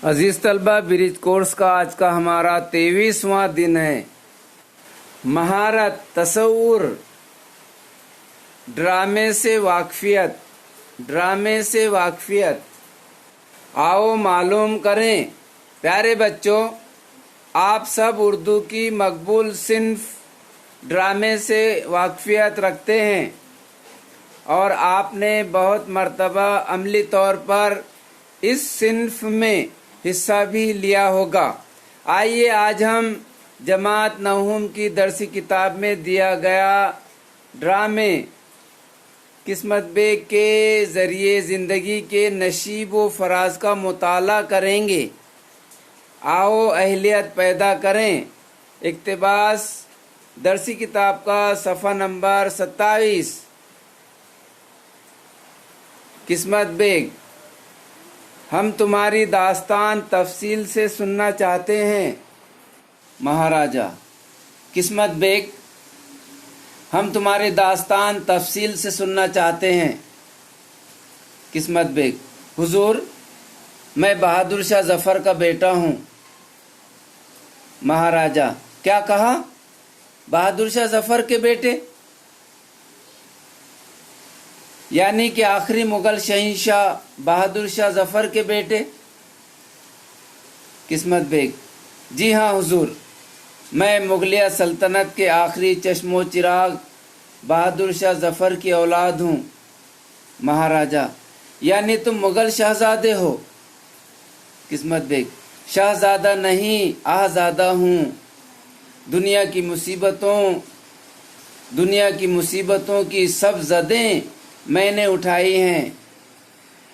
عزیز طلبہ، برج کورس کا آج کا ہمارا 23واں دن ہے۔ مہارت، تصور، ڈرامے سے واقفیت، آؤ معلوم کریں۔ پیارے بچوں، آپ سب اردو کی مقبول صنف ڈرامے سے واقفیت رکھتے ہیں اور آپ نے بہت مرتبہ عملی طور پر اس صنف میں حصہ بھی لیا ہوگا۔ آئیے آج ہم جماعت نہوم کی درسی کتاب میں دیا گیا ڈرامے قسمت بیگ کے ذریعے زندگی کے نشیب و فراز کا مطالعہ کریں گے۔ آؤ اہلیت پیدا کریں۔ اقتباس درسی کتاب کا صفحہ نمبر 27۔ قسمت بیگ: ہم تمہاری داستان تفصیل سے سننا چاہتے ہیں۔ مہاراجہ: قسمت بیگ، ہم تمہاری داستان تفصیل سے سننا چاہتے ہیں۔ قسمت بیگ: حضور، میں بہادر شاہ ظفر کا بیٹا ہوں۔ مہاراجہ: کیا کہا؟ بہادر شاہ ظفر کے بیٹے؟ یعنی کہ آخری مغل شہنشاہ بہادر شاہ ظفر کے بیٹے؟ قسمت بیگ: جی ہاں حضور، میں مغلیہ سلطنت کے آخری چشم و چراغ بہادر شاہ ظفر کی اولاد ہوں۔ مہاراجہ: یعنی تم مغل شہزادے ہو؟ قسمت بیگ: شہزادہ نہیں، آہزادہ ہوں۔ دنیا کی مصیبتوں کی سب زدیں میں نے اٹھائی ہیں۔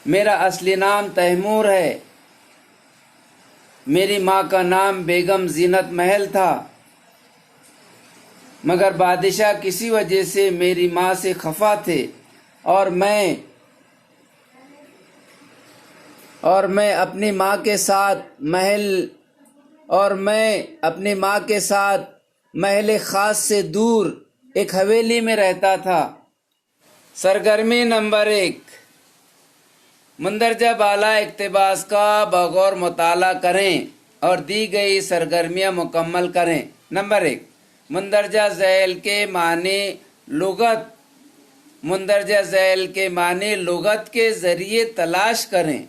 میرا اصلی نام تیمور ہے۔ میری ماں کا نام بیگم زینت محل تھا، مگر بادشاہ کسی وجہ سے میری ماں سے خفا تھے اور میں اپنی ماں کے ساتھ محل خاص سے دور ایک حویلی میں رہتا تھا۔ سرگرمی نمبر 1: مندرجہ بالا اقتباس کا بغور مطالعہ کریں اور دی گئی سرگرمیاں مکمل کریں۔ نمبر 1: مندرجہ ذیل کے معنی لغت کے ذریعے تلاش کریں۔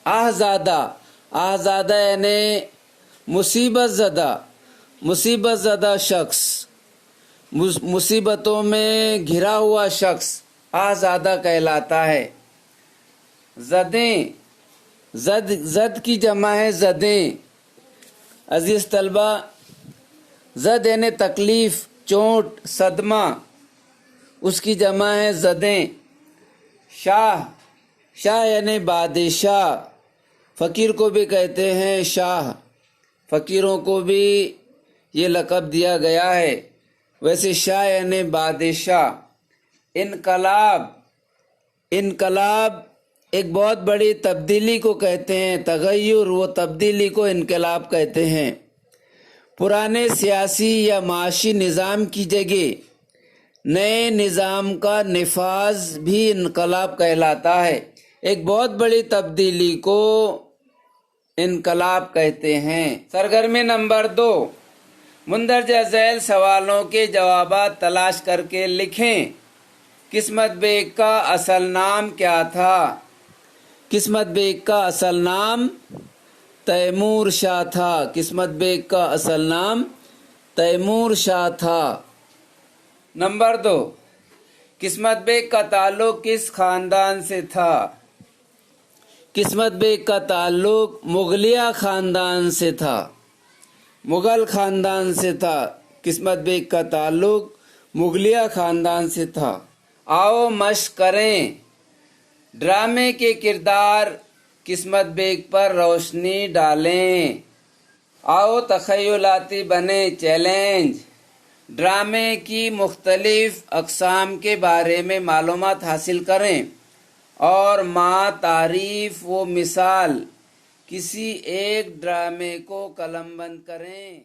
آہزادہ یعنی مصیبت زدہ شخص، مصیبتوں میں گھرا ہوا شخص آہزادہ کہلاتا ہے۔ زد کی جمع ہے زدیں۔ عزیز طلبہ، زد یعنی تکلیف، چوٹ، صدمہ، اس کی جمع ہے زدیں۔ شاہ یعنی بادشاہ، فقیر کو بھی کہتے ہیں شاہ، فقیروں کو بھی یہ لقب دیا گیا ہے۔ ویسے شاہ یعنی بادشاہ۔ انقلاب ایک بہت بڑی تبدیلی کو کہتے ہیں۔ تغیر و تبدیلی کو انقلاب کہتے ہیں۔ پرانے سیاسی یا معاشی نظام کی جگہ نئے نظام کا نفاذ بھی انقلاب کہلاتا ہے۔ ایک بہت بڑی تبدیلی کو انقلاب کہتے ہیں۔ سرگرمی نمبر 2: مندرجہ ذیل سوالوں کے جوابات تلاش کر کے لکھیں۔ قسمت بیگ کا اصل نام کیا تھا؟ قسمت بیگ کا اصل نام تیمور شاہ تھا۔ قسمت بیگ کا اصل نام تیمور شاہ تھا۔ نمبر 2: قسمت بیگ کا تعلق کس خاندان سے تھا؟ قسمت بیگ کا تعلق مغلیہ خاندان سے تھا، مغل خاندان سے تھا۔ قسمت بیگ کا تعلق مغلیہ خاندان سے تھا۔ آؤ مشق کریں۔ ڈرامے کے کردار قسمت بیگ پر روشنی ڈالیں۔ آؤ تخیلاتی بنیں۔ چیلنج: ڈرامے کی مختلف اقسام کے بارے میں معلومات حاصل کریں اور تعریف و مثال کسی ایک ڈرامے کو قلم بند کریں۔